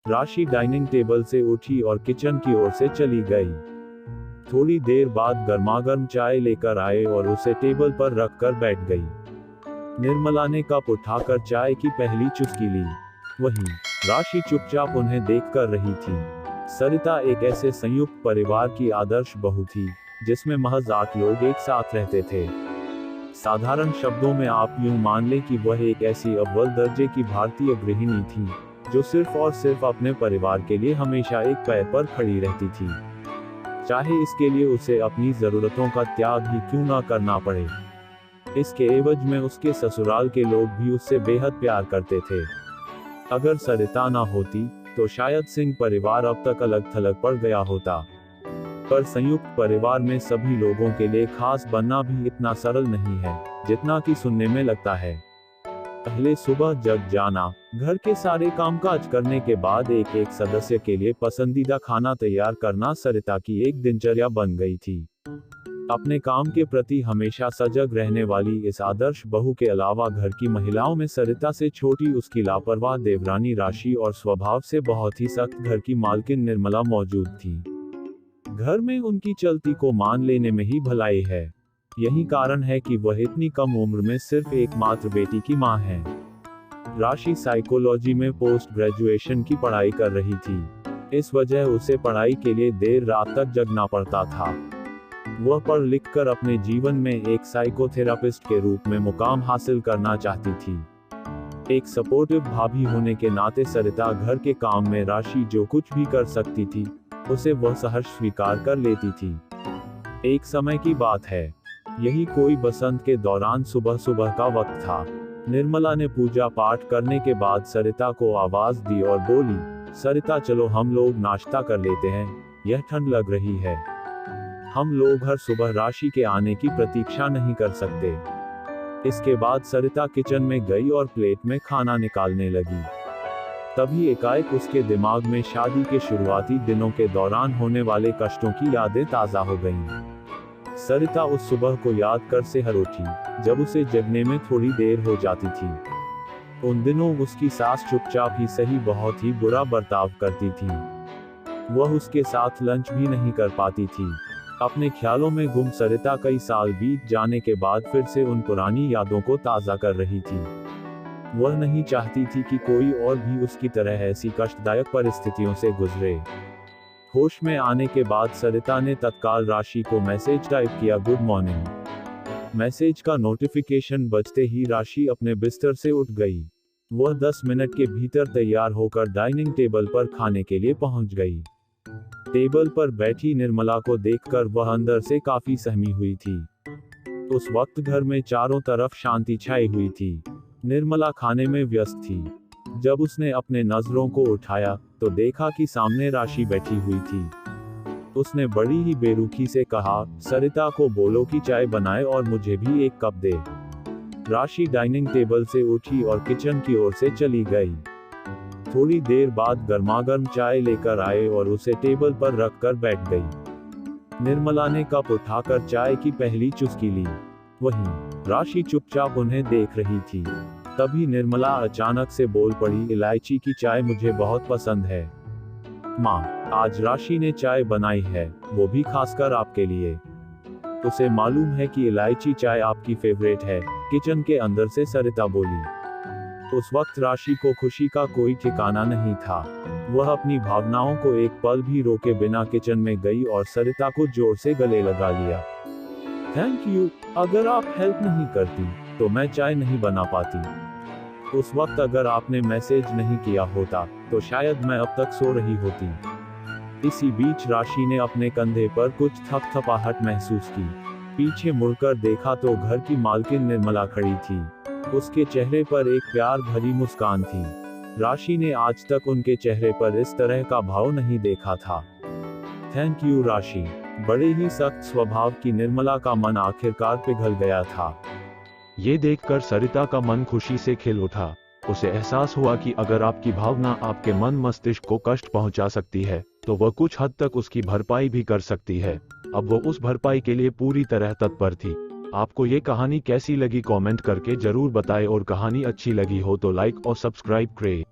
राशि dining table से उठी और किचन की ओर से चली गई। थोड़ी देर बाद गर्मागर्म चाय लेकर आए और उसे टेबल पर रखकर बैठ गई। निर्मला ने कप उठाकर चाय की पहली चुस्की ली। वहीं राशि चुपचाप उन्हें देखकर रही थी। सरिता एक ऐसे संयुक्त परिवार की आदर्श बहू थी जिसमें महज 8 लोग एक साथ रहते थे। साधारण शब्दों में आप यूं मान लें कि वह एक ऐसी अव्वल दर्जे की भारतीय गृहिणी थी जो सिर्फ और सिर्फ अपने परिवार के लिए हमेशा एक पैर पर खड़ी रहती थी, चाहे इसके लिए उसे अपनी जरूरतों का त्याग ही क्यों ना करना पड़े। इसके एवज में उसके ससुराल के लोग भी उससे बेहद प्यार करते थे। अगर सरिता ना होती तो शायद सिंह परिवार अब तक अलग थलग पड़ गया होता। पर संयुक्त परिवार में सभी लोगों के लिए खास बनना भी इतना सरल नहीं है जितना कि सुनने में लगता है। पहले सुबह जग जाना, घर के सारे कामकाज करने के बाद एक एक सदस्य के लिए पसंदीदा खाना तैयार करना सरिता की एक दिनचर्या बन गई थी। अपने काम के प्रति हमेशा सजग रहने वाली इस आदर्श बहू के अलावा घर की महिलाओं में सरिता से छोटी उसकी लापरवाह देवरानी राशि और स्वभाव से बहुत ही सख्त घर की मालकिन निर्मला मौजूद थी। घर में उनकी चलती को मान लेने में ही भलाई है। यही कारण है कि वह इतनी कम उम्र में सिर्फ एकमात्र बेटी की मां है। राशि साइकोलॉजी में पोस्ट ग्रेजुएशन की पढ़ाई कर रही थी। इस वजह उसे पढ़ाई के लिए देर रात तक जगना पड़ता था। वह पढ़ लिख कर अपने जीवन में एक साइकोथेरापिस्ट के रूप में मुकाम हासिल करना चाहती थी। एक सपोर्टिव भाभी होने के नाते सरिता घर के काम में राशि जो कुछ भी कर सकती थी उसे वह सहर्ष स्वीकार कर लेती थी। एक समय की बात है, यही कोई बसंत के दौरान सुबह सुबह का वक्त था। निर्मला ने पूजा पाठ करने के बाद सरिता को आवाज दी और बोली, सरिता चलो हम लोग नाश्ता कर लेते हैं, यह ठंड लग रही है। हम लोग हर सुबह राशि के आने की प्रतीक्षा नहीं कर सकते। इसके बाद सरिता किचन में गई और प्लेट में खाना निकालने लगी। तभी एकाएक उसके दिमाग में शादी के शुरुआती दिनों के दौरान होने वाले कष्टों की यादें ताजा हो गईं। सरिता उस सुबह को याद कर सिहर उठी जब उसे जगने में थोड़ी देर हो जाती थी। उन दिनों उसकी सास चुपचाप ही सही बहुत ही बुरा बर्ताव करती थी। वह उसके साथ लंच भी नहीं कर पाती थी। अपने ख्यालों में गुम सरिता कई साल बीत जाने के बाद फिर से उन पुरानी यादों को ताज़ा कर रही थी। वह नहीं चाहती थी कि कोई और भी उसकी तरह ऐसी कष्टदायक परिस्थितियों से गुजरे। होश में आने के बाद सरिता ने तत्काल राशि को मैसेज टाइप किया, गुड मॉर्निंग। मैसेज का नोटिफिकेशन बजते ही राशि अपने बिस्तर से उठ गई। वह 10 मिनट के भीतर तैयार होकर डाइनिंग टेबल पर खाने के लिए पहुंच गई। टेबल पर बैठी निर्मला को देखकर वह अंदर से काफी सहमी हुई थी। उस वक्त घर में चारों तरफ शांति छाई हुई थी। निर्मला खाने में व्यस्त थी। जब उसने अपने नजरों को उठाया तो देखा कि सामने राशि बैठी हुई थी। उसने बड़ी ही बेरुखी से कहा, सरिता को बोलो कि चाय बनाए और मुझे भी एक कप दे। राशि डाइनिंग टेबल से उठी और किचन की ओर से चली गई। थोड़ी देर बाद गर्मागर्म चाय लेकर आए और उसे टेबल पर रखकर बैठ गई। निर्मला ने कप उठाकर चाय की पहली चुस्की ली। वहीं राशि चुपचाप उन्हें देख रही थी। तभी निर्मला अचानक से बोल पड़ी, इलायची की चाय मुझे बहुत पसंद है। माँ, आज राशि ने चाय बनाई है, वो भी खासकर आपके लिए। उसे मालूम है कि इलायची चाय आपकी फेवरेट है, किचन के अंदर से सरिता बोली। उस वक्त राशि को खुशी का कोई ठिकाना नहीं था। वह अपनी भावनाओं को एक पल भी रोके बिना किचन में गई और सरिता को जोर से गले लगा लिया। थैंक यू, अगर आप हेल्प नहीं करती तो मैं चाय नहीं बना पाती। उस वक्त अगर आपने मैसेज नहीं किया होता तो शायद मैं अब तक सो रही होती। इसी बीच राशि ने अपने कंधे पर कुछ थपथपाहट महसूस की। पीछे मुड़कर देखा तो घर की मालकिन निर्मला खड़ी थी। उसके चेहरे पर एक प्यार भरी मुस्कान थी। राशि ने आज तक उनके चेहरे पर इस तरह का भाव नहीं देखा था। थैंक यू राशि। बड़े ही सख्त स्वभाव की निर्मला का मन आखिरकार पिघल गया था। ये देखकर सरिता का मन खुशी से खिल उठा। उसे एहसास हुआ कि अगर आपकी भावना आपके मन मस्तिष्क को कष्ट पहुंचा सकती है तो वह कुछ हद तक उसकी भरपाई भी कर सकती है। अब वो उस भरपाई के लिए पूरी तरह तत्पर थी। आपको ये कहानी कैसी लगी कमेंट करके जरूर बताएं और कहानी अच्छी लगी हो तो लाइक और सब्सक्राइब करें।